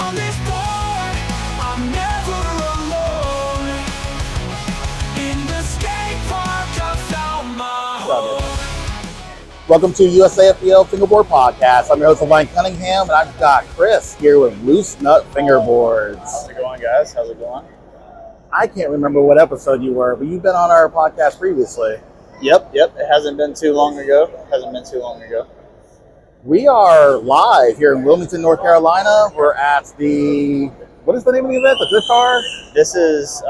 on this board, I'm never alone. In the skate park, I found my home. Welcome to USAFBL Fingerboard Podcast. I'm your host, Ryan Cunningham, and I've got Chris here with Loose Nut Fingerboards. How's it going, guys? How's it going? I can't remember what episode you were, but you've been on our podcast previously. Yep. It hasn't been too long ago. We are live here in Wilmington, North Carolina. We're at the, what is the name of the event? The drift car? This is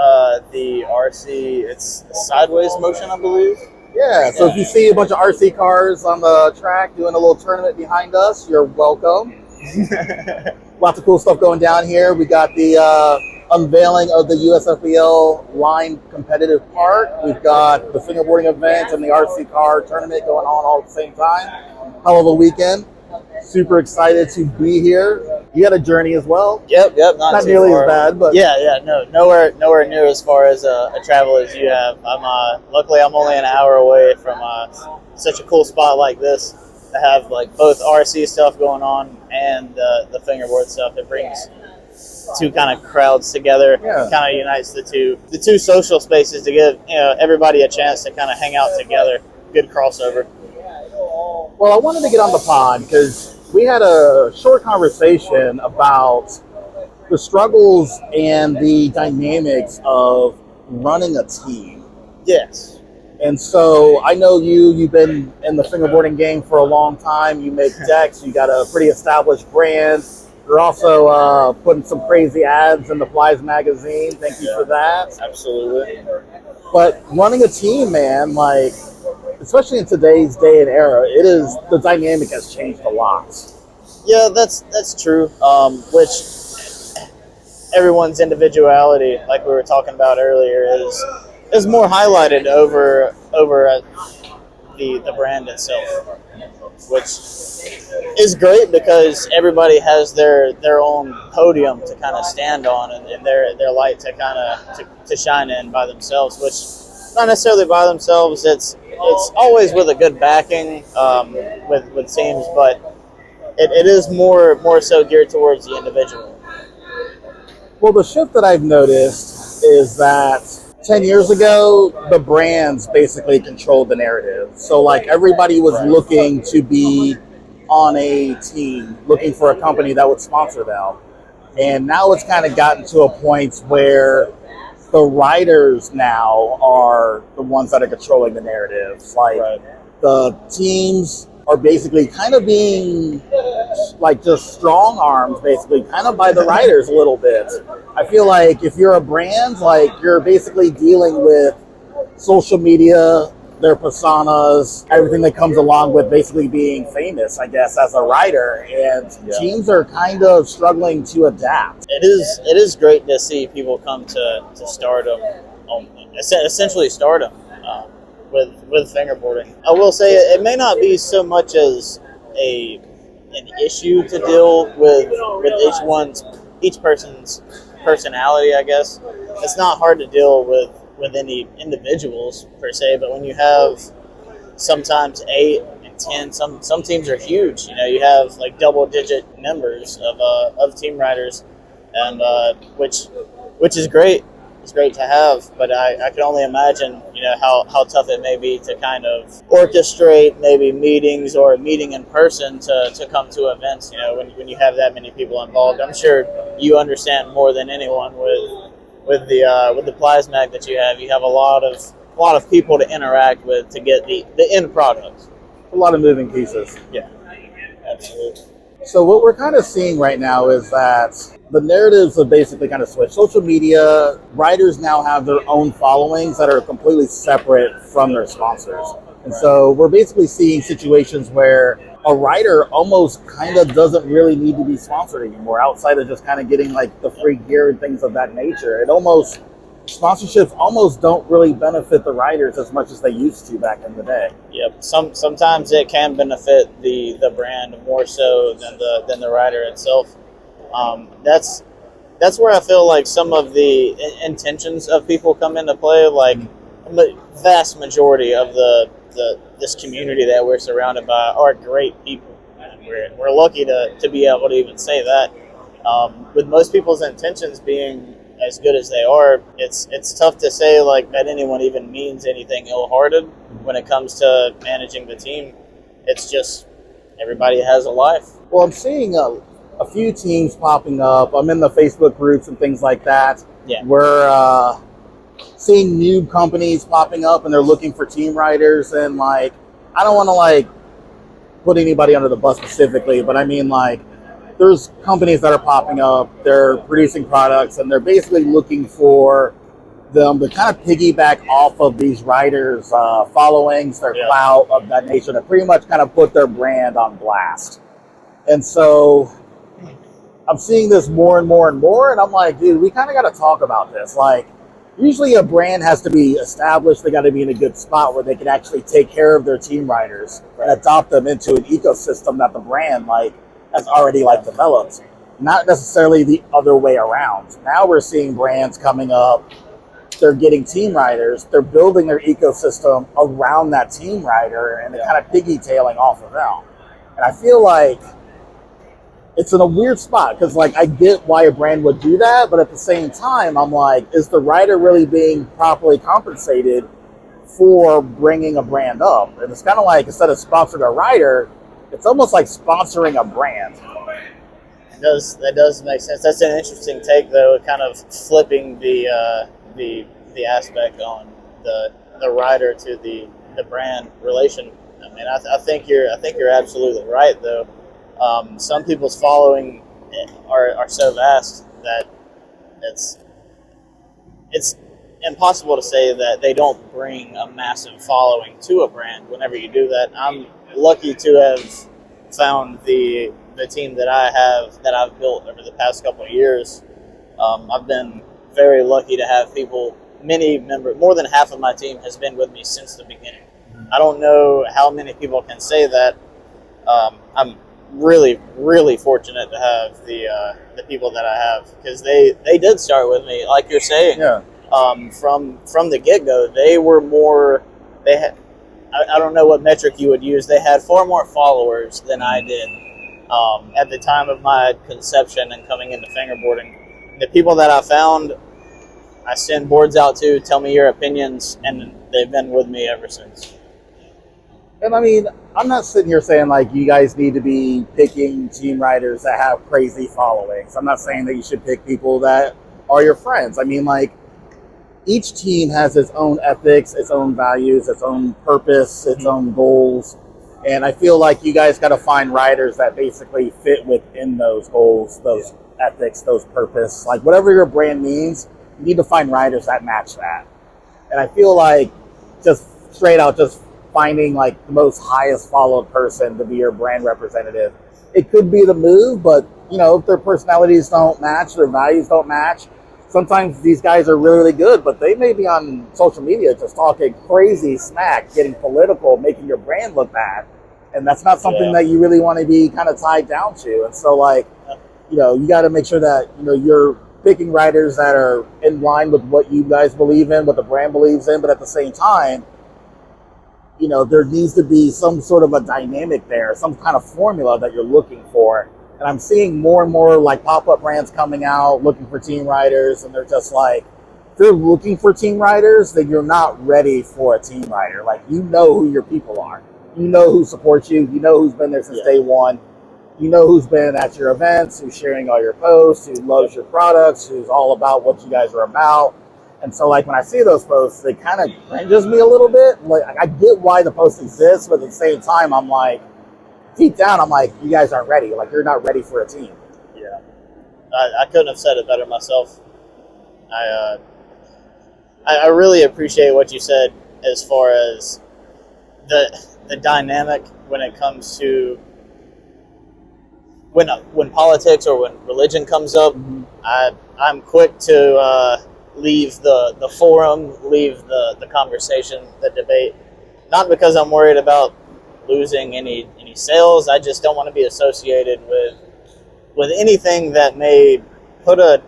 the RC, it's sideways motion, I believe. Yeah, so if you see a bunch of RC cars on the track doing a little tournament behind us, you're welcome. Lots of cool stuff going down here. We got the unveiling of the USAFBL line competitive part. We've got the fingerboarding event and the RC car tournament going on all at the same time. Hell of a weekend. Super excited to be here. You had a journey as well. Yep. Not too nearly far. as bad, but nowhere near as far as a travel as you have. Luckily I'm only an hour away from such a cool spot like this to have like both RC stuff going on and the fingerboard stuff. It brings two kind of crowds together. Yeah. Kind of unites the two social spaces to give everybody a chance to kind of hang out together. Good crossover. well, I wanted to get on the pod because we had a short conversation about the struggles and the dynamics of running a team. Yes. And so I know you've been in the fingerboarding game for a long time. You make decks. You got a pretty established brand. You're also putting some crazy ads in the PLIES magazine. Thank you for that. Absolutely. But running a team, man, like, especially in today's day and era, the dynamic has changed a lot. Yeah, that's true. Which everyone's individuality, like we were talking about earlier, is more highlighted over the brand itself, which is great because everybody has their own podium to kind of stand on and their light to kind of to shine in by themselves, which not necessarily by themselves. It's always with a good backing with teams, but it is more so geared towards the individual. Well, the shift that I've noticed is that 10 years ago, the brands basically controlled the narrative. So like everybody was looking to be on a team, looking for a company that would sponsor them. And now it's kind of gotten to a point where the riders now are the ones that are controlling the narratives. Like the teams are basically kind of being like just strong arms, basically, kind of by the riders a little bit. I feel like if you're a brand, like you're basically dealing with social media, their personas, everything that comes along with basically being famous, I guess, as a rider. And teams are kind of struggling to adapt. It is great to see people come to stardom, essentially stardom. With fingerboarding, I will say it may not be so much as an issue to deal with each person's personality. I guess it's not hard to deal with any individuals per se, but when you have sometimes 8 and 10, some teams are huge. You have like double-digit numbers of team riders, and which is great. It's great to have, but I can only imagine, how tough it may be to kind of orchestrate maybe meetings or a meeting in person to come to events, when you have that many people involved. I'm sure you understand more than anyone with the PLIES mag that you have. You have a lot of people to interact with to get the end product. A lot of moving pieces. Yeah, absolutely. So what we're kind of seeing right now is that the narratives have basically kind of switched. Social media, riders now have their own followings that are completely separate from their sponsors. And so we're basically seeing situations where a rider almost kind of doesn't really need to be sponsored anymore, outside of just kind of getting like the free gear and things of that nature. Sponsorships almost don't really benefit the riders as much as they used to back in the day. Yep. Sometimes it can benefit the brand more so than the rider itself. That's where I feel like some of the intentions of people come into play. Like the vast majority of this community that we're surrounded by are great people. And we're lucky to be able to even say that. With most people's intentions being as good as they are, it's tough to say like that anyone even means anything ill-hearted when it comes to managing the team. It's just everybody has a life. Well, I'm seeing a few teams popping up. I'm in the Facebook groups and things like that. Yeah. We're seeing new companies popping up and they're looking for team writers. And like, I don't want to like put anybody under the bus specifically, but I mean like, there's companies that are popping up, they're producing products, and they're basically looking for them to kind of piggyback off of these writers' followings, their clout of that nature, to pretty much kind of put their brand on blast. And so I'm seeing this more and more and more, and I'm like, dude, we kind of got to talk about this. Like, usually a brand has to be established, they got to be in a good spot where they can actually take care of their team writers and adopt them into an ecosystem that the brand, like, has already like developed, not necessarily the other way around. Now we're seeing brands coming up, they're getting team writers, they're building their ecosystem around that team writer, and they're kind of piggy-tailing off of them. And I feel like it's in a weird spot, because like I get why a brand would do that, but at the same time, I'm like, is the writer really being properly compensated for bringing a brand up? And it's kind of like, instead of sponsoring a writer, it's almost like sponsoring a brand. That does make sense. That's an interesting take, though, kind of flipping the aspect on the writer to the brand relation. I mean, I think you're absolutely right, though. Some people's following are so vast that it's impossible to say that they don't bring a massive following to a brand whenever you do that. I'm lucky to have found the team that I've built over the past couple of years. I've been very lucky to have people, more than half of my team has been with me since the beginning. I don't know how many people can say that. I'm really, really fortunate to have the people that I have, because they did start with me, like you're saying. Yeah. From the get-go, they were more. They had. I don't know what metric you would use. They had far more followers than I did at the time of my conception and coming into fingerboarding. The people that I found, I send boards out to, tell me your opinions, and they've been with me ever since. And I mean, I'm not sitting here saying like you guys need to be picking team writers that have crazy followings. I'm not saying that you should pick people that are your friends. I mean, like, each team has its own ethics, its own values, its own purpose, its own goals. And I feel like you guys got to find writers that basically fit within those goals, those ethics, those purpose. Like, whatever your brand means, you need to find writers that match that. And I feel like just straight out, just finding like the most highest followed person to be your brand representative, it could be the move, but you know, if their personalities don't match, their values don't match, sometimes these guys are really, really good, but they may be on social media just talking crazy smack, getting political, making your brand look bad. And that's not something that you really want to be kind of tied down to. And so, like, you know, you got to make sure that, you know, you're picking writers that are in line with what you guys believe in, what the brand believes in, but at the same time, you know, there needs to be some sort of a dynamic there, some kind of formula that you're looking for. And I'm seeing more and more like pop-up brands coming out looking for team writers, and they're just like, if you're looking for team writers, then you're not ready for a team writer. Like, you know who your people are. You know who supports you. You know who's been there since day one. You know who's been at your events, who's sharing all your posts, who loves your products, who's all about what you guys are about. And so, like, when I see those posts, they kind of cringes me a little bit. Like, I get why the post exists, but at the same time, I'm like, deep down, I'm like, you guys aren't ready. Like, you're not ready for a team. Yeah. I couldn't have said it better myself. I really appreciate what you said as far as the dynamic when it comes to when politics or when religion comes up. I'm quick to leave the forum, leave the conversation, the debate, not because I'm worried about losing any sales. I just don't want to be associated with anything that may put a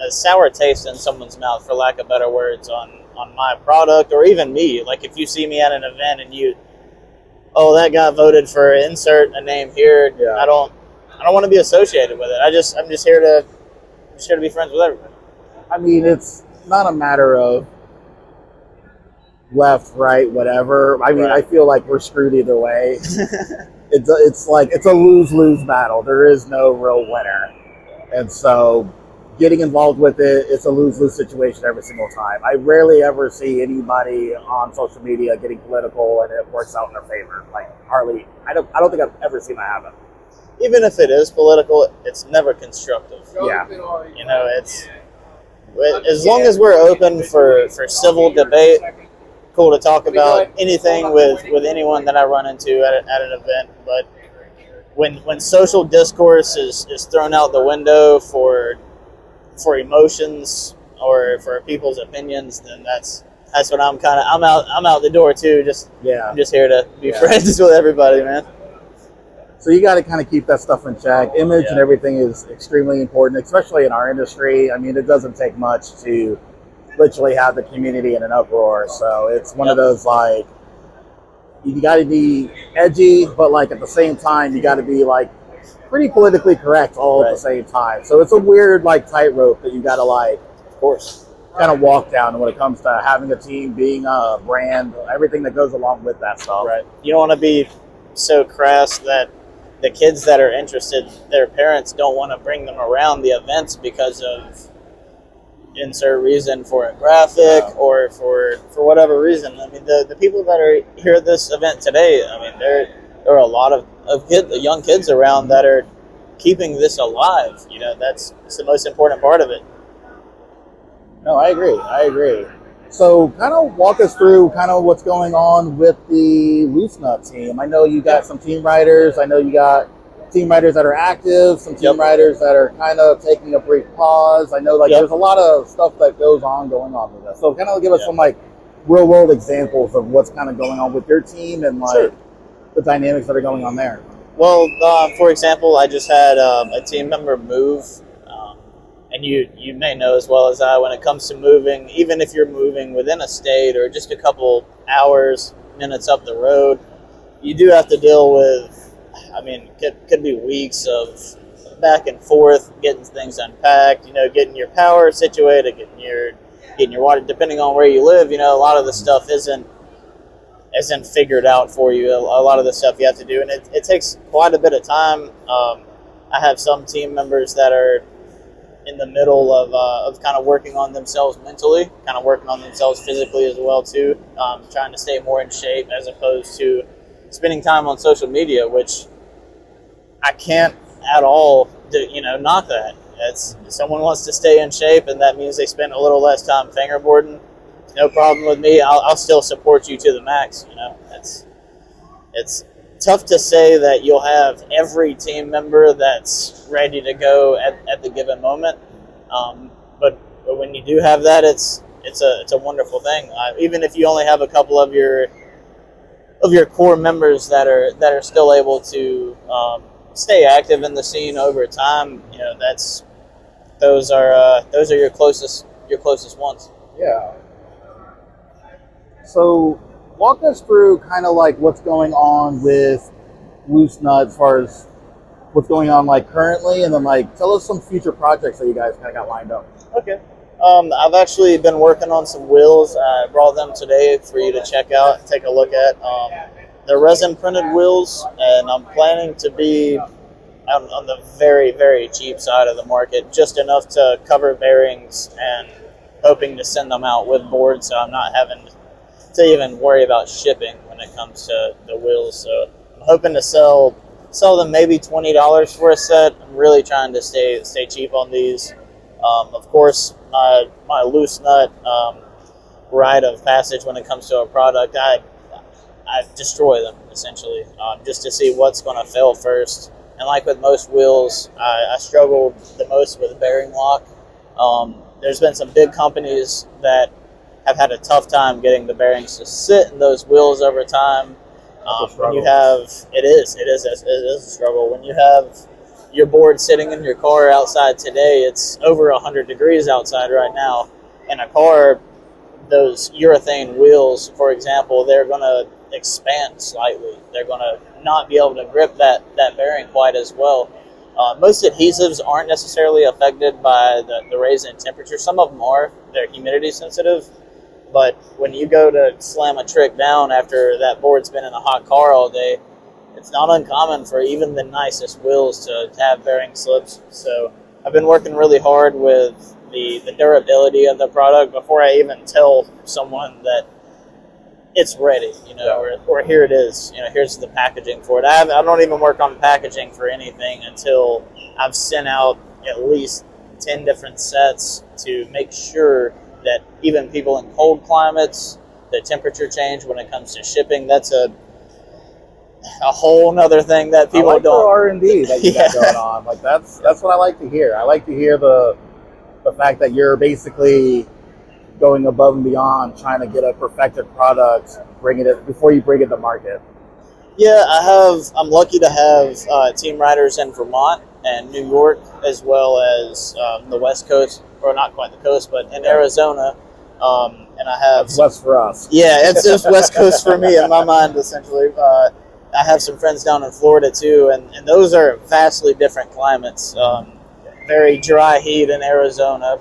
sour taste in someone's mouth, for lack of better words, on my product or even me. Like, if you see me at an event and that guy voted for insert a name here, I don't want to be associated with it. I'm just here to be friends with everybody. I mean, it's not a matter of left, right, whatever. I mean, Right. I feel like we're screwed either way. It's like it's a lose-lose battle. There is no real winner, and so getting involved with it, it's a lose-lose situation every single time. I rarely ever see anybody on social media getting political and it works out in their favor. Like hardly. I don't think I've ever seen that happen. Even if it is political, it's never constructive. Yeah. You know, it's as long as we're open for civil debate, cool to talk about anything with anyone that I run into at an event. But when social discourse is thrown out the window for emotions or for people's opinions, then that's what I'm out the door too. I'm just here to be friends with everybody, man. So you got to kind of keep that stuff in check. Image and everything is extremely important, especially in our industry. I mean, it doesn't take much to literally have the community in an uproar. So it's one of those, like, you got to be edgy, but like at the same time, you got to be like pretty politically correct all at the same time. So it's a weird like tightrope that you got to like, of course, kind of walk down when it comes to having a team, being a brand, everything that goes along with that stuff. Right. You don't want to be so crass that the kids that are interested, their parents don't want to bring them around the events because of insert reason for a graphic or for whatever reason. I mean, the people that are here at this event today, I mean, there are a lot of young kids around that are keeping this alive. You know, that's the most important part of it. No, I agree. So kind of walk us through kind of what's going on with the Loose Nut team. I know you got some team writers. I know you got team writers that are active, some team writers that are kind of taking a brief pause. I know like there's a lot of stuff that going on with this. So kind of give us some like real world examples of what's kind of going on with your team and like the dynamics that are going on there. Well, for example, I just had a team member move. And you may know as well as I, when it comes to moving, even if you're moving within a state or just a couple hours, minutes up the road, you do have to deal with, I mean, could be weeks of back and forth, getting things unpacked, you know, getting your power situated, getting your water, depending on where you live. You know, a lot of the stuff isn't figured out for you. A lot of the stuff you have to do, and it takes quite a bit of time. I have some team members that are in the middle of kind of working on themselves mentally, kind of working on themselves physically as well too, trying to stay more in shape as opposed to spending time on social media, which I can't at all knock that. If someone wants to stay in shape and that means they spend a little less time fingerboarding, no problem with me. I'll still support you to the max. You know, it's tough to say that you'll have every team member that's ready to go at the given moment, but when you do have that, it's a wonderful thing. Even if you only have a couple of your core members that are still able to stay active in the scene over time, you know, those are your closest ones. Yeah. So walk us through kind of like what's going on with Loose Nut as far as what's going on like currently, and then like tell us some future projects that you guys kind of got lined up. Okay. I've actually been working on some wheels. I brought them today for you to check out and take a look at. They're resin-printed wheels, and I'm planning to be on the very, very cheap side of the market, just enough to cover bearings and hoping to send them out with boards, so I'm not having to even worry about shipping when it comes to the wheels. So I'm hoping to sell them maybe $20 for a set. I'm really trying to stay cheap on these. Of course, my Loose Nut rite of passage when it comes to a product, I destroy them essentially, just to see what's going to fail first. And like with most wheels, I struggled the most with bearing lock. There's been some big companies that have had a tough time getting the bearings to sit in those wheels over time. When you have, it is a struggle. When you have your board sitting in your car outside today, it's over 100 degrees outside right now. In a car, those urethane wheels, for example, they're going to expand slightly. They're going to not be able to grip that bearing quite as well. Most adhesives aren't necessarily affected by the raise in temperature. Some of them are. They're humidity sensitive. But when you go to slam a trick down after that board's been in a hot car all day, it's not uncommon for even the nicest wheels to have bearing slips. So I've been working really hard with the durability of the product before I even tell someone that it's ready, or here it is, here's the packaging for it. I don't even work on packaging for anything until I've sent out at least 10 different sets to make sure that even people in cold climates, the temperature change when it comes to shipping, that's a whole nother thing that people don't. don't. R&D that you got going on. Like that's what I like to hear. I like to hear the fact that you're basically going above and beyond, trying to get a perfected product, bringing it before you bring it to market. Yeah, I'm lucky to have team riders in Vermont and New York, as well as the West Coast, or not quite the coast, but in Arizona. And I have That's west for us. Yeah, it's just West Coast for me in my mind, essentially. I have some friends down in Florida too, and those are vastly different climates. Very dry heat in Arizona,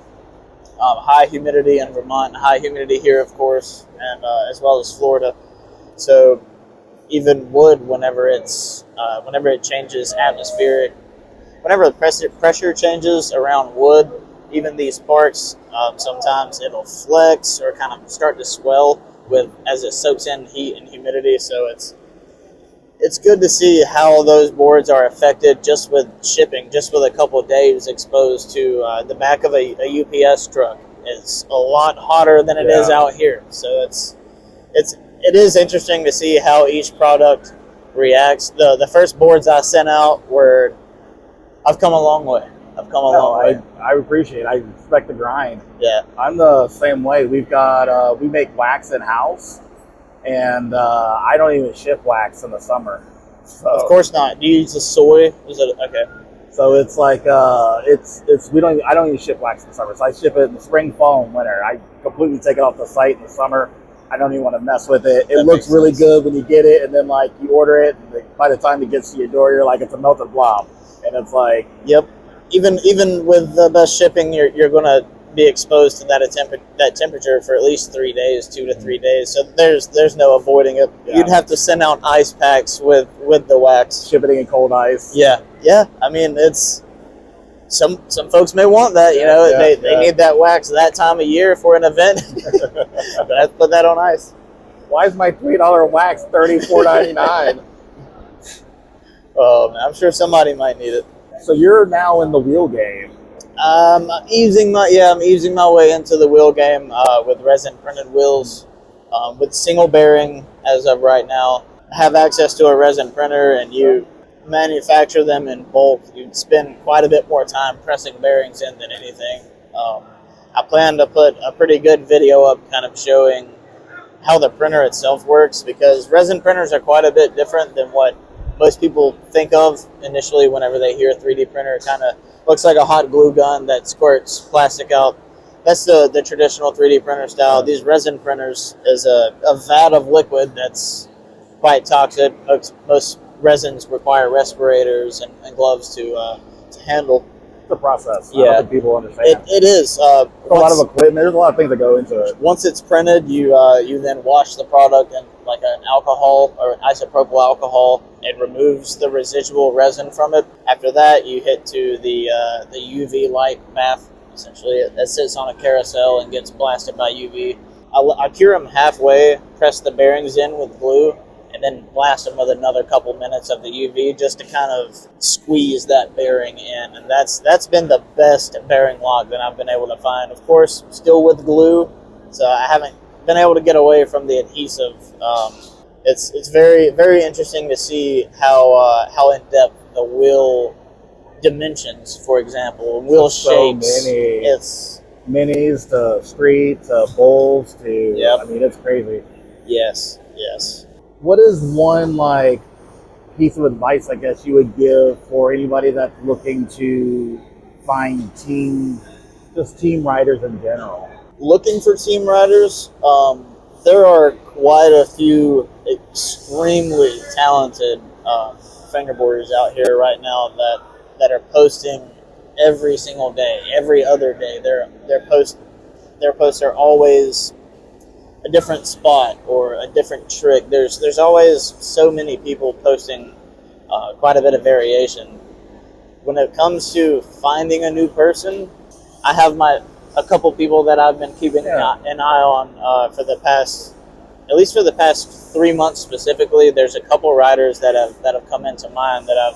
high humidity in Vermont, and high humidity here, of course, and as well as Florida. So even wood, whenever it changes atmospheric, whenever the pressure changes around wood, even these sparks, sometimes it'll flex or kind of start to swell as it soaks in heat and humidity. So it's good to see how those boards are affected just with shipping, just with a couple of days exposed to the back of a UPS truck. It's a lot hotter than it is out here. So it is interesting to see how each product reacts. The first boards I sent out I've come a long way. I appreciate it. I respect the grind. Yeah. I'm the same way. We make wax in house, and I don't even ship wax in the summer. So, of course not. Do you use the soy? Is it okay? So it's like I don't even ship wax in the summer. So I ship it in the spring, fall, and winter. I completely take it off the site in the summer. I don't even want to mess with it. It looks really good when you get it, and then like you order it, and by the time it gets to your door, you're like, it's a melted blob, and it's like, yep. Even with the best shipping, you're going to be exposed to that temperature for at least 3 days, 2 to 3 days. So there's no avoiding it. Yeah. You'd have to send out ice packs with the wax. Ship it in cold ice. Yeah. I mean, it's some folks may want that. They need that wax that time of year for an event. But I have to put that on ice. Why is my $3 wax $34.99? Oh man, I'm sure somebody might need it. So you're now in the wheel game. I'm easing my way into the wheel game with resin printed wheels, with single bearing as of right now. I have access to a resin printer, and you manufacture them in bulk. You spend quite a bit more time pressing bearings in than anything. I plan to put a pretty good video up, kind of showing how the printer itself works, because resin printers are quite a bit different than what most people think of initially whenever they hear a 3D printer. It kind of looks like a hot glue gun that squirts plastic out. That's the traditional 3D printer style. These resin printers is a vat of liquid that's quite toxic. Most resins require respirators and gloves to handle. The process. Yeah. I don't think people understand. It is. A lot of equipment. There's a lot of things that go into it. Once it's printed, you then wash the product in like an alcohol or an isopropyl alcohol. It removes the residual resin from it. After that, you hit to the UV light bath. Essentially, that sits on a carousel and gets blasted by UV. I cure them halfway, press the bearings in with glue, and then blast them with another couple minutes of the UV just to kind of squeeze that bearing in. And that's been the best bearing lock that I've been able to find. Of course, still with glue, so I haven't been able to get away from the adhesive. It's very, very interesting to see how in depth the wheel dimensions, for example, wheel shapes. It's minis to street to bowls to. Yep. I mean, it's crazy. Yes. What is one piece of advice, I guess, you would give for anybody that's looking to find team riders in general? Looking for team riders, there are quite a few extremely talented fingerboarders out here right now that that are posting every single day, every other day. Their posts are always a different spot or a different trick. There's always so many people posting quite a bit of variation. When it comes to finding a new person, I have a couple people that I've been keeping an eye on for the past, at least for the past 3 months specifically. There's a couple riders that have come into mind that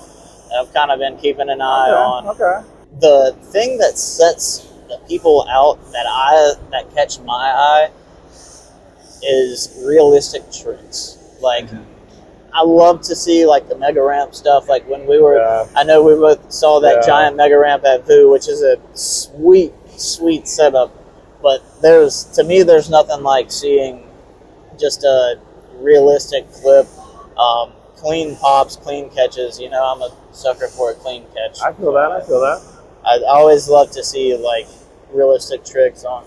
I've kind of been keeping an eye on. Okay. The thing that sets the people out that catch my eye is realistic tricks. Like, I love to see like the mega ramp stuff. Like when we were, I know we both saw that giant mega ramp at VU, which is a sweet setup. But to me, there's nothing like seeing just a realistic clip, clean pops, clean catches. You know, I'm a sucker for a clean catch. I feel that. I always love to see like realistic tricks on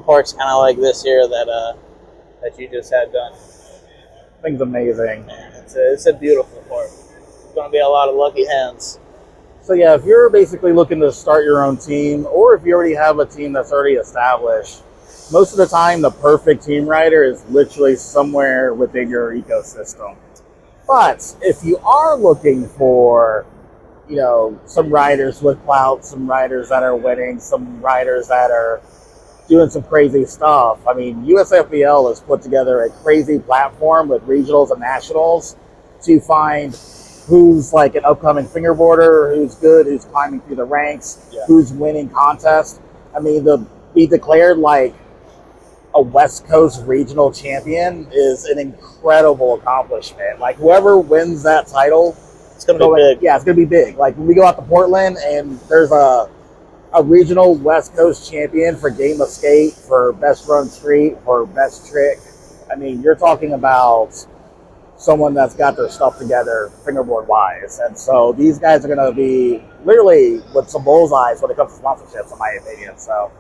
parts kind of like this here that you just had done. Thing's amazing. Man, it's a beautiful part. It's going to be a lot of lucky hands. So yeah, if you're basically looking to start your own team, or if you already have a team that's already established, most of the time the perfect team rider is literally somewhere within your ecosystem. But if you are looking for, you know, some riders with clout, some riders that are winning, some riders that are doing some crazy stuff. I mean, USAFBL has put together a crazy platform with regionals and nationals to find who's like an upcoming fingerboarder, who's good, who's climbing through the ranks, who's winning contests. I mean, to be declared like a West Coast regional champion is an incredible accomplishment. Like, whoever wins that title, it's going to be big. Yeah, it's going to be big. Like, when we go out to Portland and there's a regional West Coast champion for game of skate, for best run street, for best trick. I mean, you're talking about someone that's got their stuff together fingerboard wise. And so these guys are going to be literally with some bullseyes when it comes to sponsorships, in my opinion. So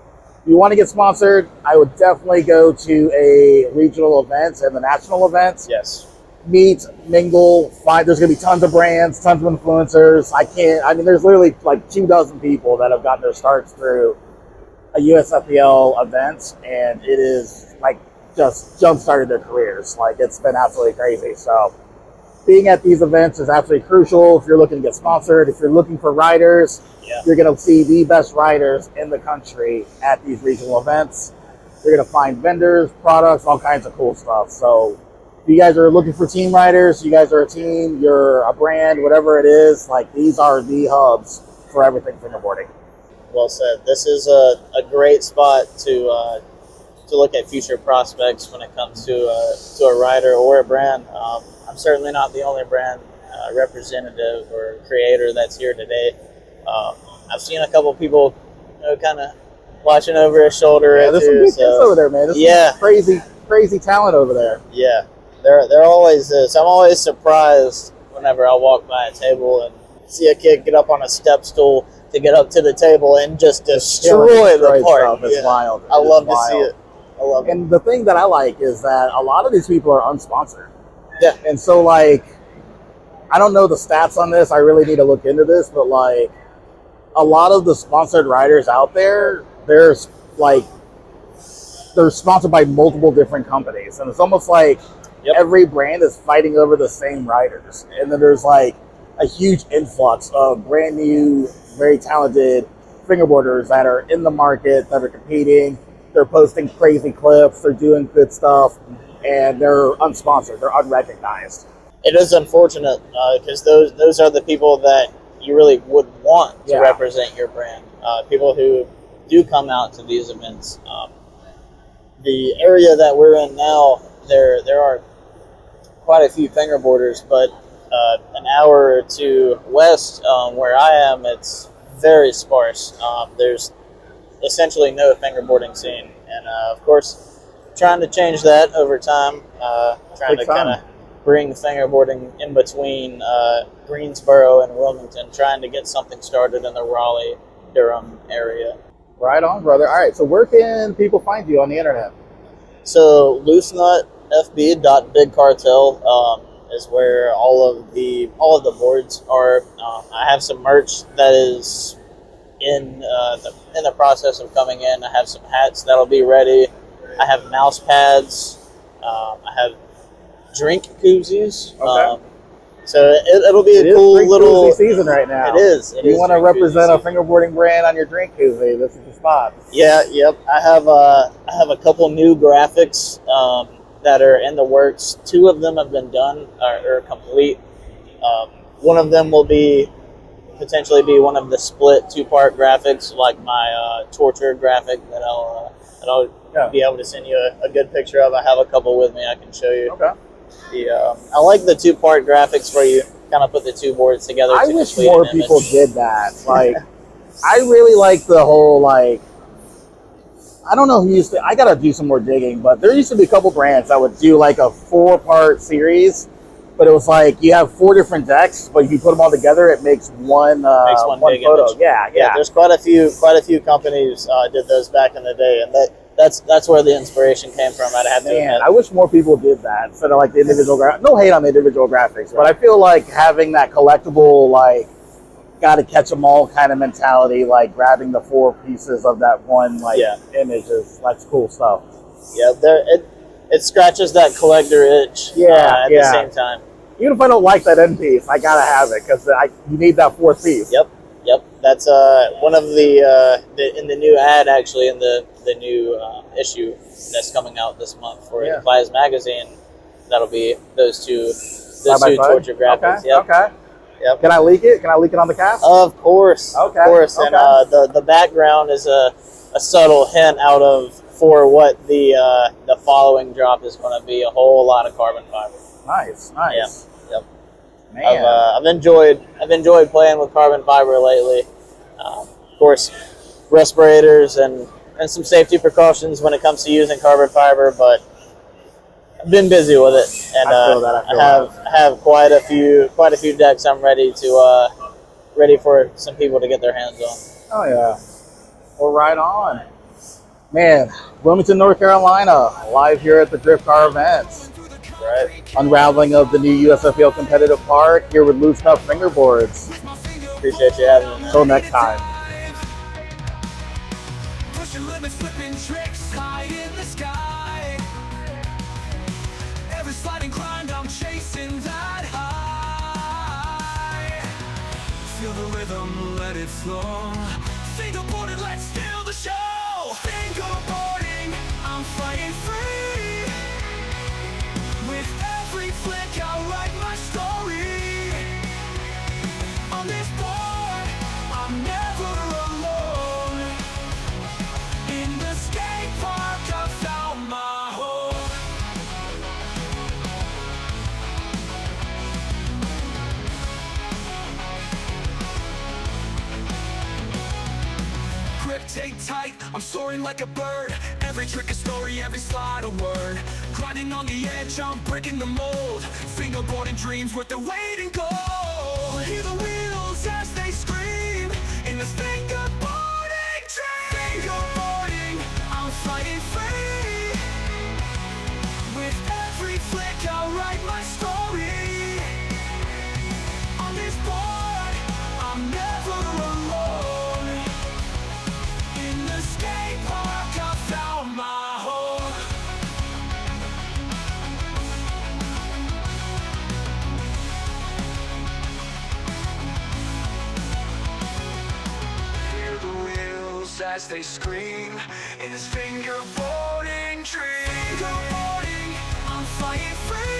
if you want to get sponsored, I would definitely go to a regional event and the national events. Yes. Meet, mingle, find. There's going to be tons of brands, tons of influencers. I mean, there's literally like 24 people that have gotten their starts through a USFBL event, and it is like just jump-started their careers. Like, it's been absolutely crazy. So being at these events is absolutely crucial if you're looking to get sponsored. If you're looking for riders, you're going to see the best riders in the country at these regional events. You're going to find vendors, products, all kinds of cool stuff. So if you guys are looking for team riders, you guys are a team, you're a brand, whatever it is, like, these are the hubs for everything fingerboarding. Well said. This is a great spot to look at future prospects when it comes to a rider or a brand. I'm certainly not the only brand representative or creator that's here today. I've seen a couple people, you know, kind of watching over his shoulder. Yeah, there's some big kids over there, man. There's some crazy talent over there. Yeah. There always is. I'm always surprised whenever I walk by a table and see a kid get up on a step stool to get up to the table and just destroy the part. It's wild. I love to see it. I love it. And the thing that I like is that a lot of these people are unsponsored. Yeah. And so, like, I don't know the stats on this. I really need to look into this. But, like, a lot of the sponsored riders out there, they're sponsored by multiple different companies. And it's almost like every brand is fighting over the same riders. And then there's like a huge influx of brand new, very talented fingerboarders that are in the market, that are competing. They're posting crazy clips. They're doing good stuff. And they're unsponsored. They're unrecognized. It is unfortunate because those are the people that you really would want to represent your brand. People who do come out to these events. The area that we're in now, there are quite a few fingerboarders, but an hour or two west where I am, it's very sparse. There's essentially no fingerboarding scene, and of course, trying to change that over time. Trying to kind of bring fingerboarding in between Greensboro and Wilmington, trying to get something started in the Raleigh-Durham area. Right on, brother. All right, so where can people find you on the internet? So loosenutfb.bigcartel. is where all of the boards are. I have some merch that is in the process of coming in. I have some hats that'll be ready. I have mouse pads. I have drink koozies. Okay. So it'll be a cool little koozie season right now. It is. You want to represent a fingerboarding brand on your drink koozie? This is the spot. Yeah. Yep. I have a couple new graphics that are in the works. 2 of them have been done or complete. One of them will potentially be one of the split 2-part graphics, like my torture graphic that I'll be able to send you a good picture of. I have a couple with me I can show you. Okay. I like the 2-part graphics where you kind of put the 2 boards together. I wish more people did that. Like, I really like the whole, like, I don't know who used to, I got to do some more digging, but there used to be a couple brands that would do like a 4-part series, but it was like you have 4 different decks, but if you put them all together, it makes one big photo. Image. Yeah. There's quite a few companies did those back in the day, and that's where the inspiration came from. I'd have to admit. I wish more people did that instead of like the individual no hate on the individual graphics, but I feel like having that collectible, like, got to catch them all kind of mentality, like grabbing the 4 pieces of that one image that's cool stuff. Yeah, it scratches that collector itch. At the same time. Even if I don't like that end piece, I gotta have it because you need that 4th piece. Yep. That's one of the in the new ad, actually, in the new issue that's coming out this month for the PLIES magazine. That'll be those two torture graphics. Okay. Okay. Yep. Can I leak it? Can I leak it on the cast? Of course. Okay. Of course. Okay. And the background is a subtle hint for what the following drop is going to be. A whole lot of carbon fiber. Nice. Yeah. Yep. Man. I've enjoyed playing with carbon fiber lately. Of course, respirators and some safety precautions when it comes to using carbon fiber, but I've been busy with it, and I have quite a few decks I'm ready for some people to get their hands on. Oh yeah, well, right on, man. Wilmington, North Carolina, live here at the Drift Car event. Right. Unraveling of the new USAFBL competitive park here with Loose Tough Fingerboards. Appreciate you having me. Until next time. Pushing limits, flipping tricks high in the sky. Every sliding climb, I'm chasing that high. Feel the rhythm, let it flow. Fingerboarding, let's steal the show. Fingerboarding, I'm fighting free. With every flick, I'll write my story. On this board, I'm never alone. In the skate park, I found my home. Grip take tight, I'm soaring like a bird. Every trick a story, every slide a word. Grinding on the edge, I'm breaking the mold. Fingerboarding dreams worth the weight in gold. Hear the wheels as they scream in this fingerboarding dream. Fingerboarding, I'm fighting free. With every flick, I'll write my story. On this board, I'm never alone. In the skate park, I found my home. Hear the wheels as they scream in this fingerboarding dream. Fingerboarding, I'm fighting free.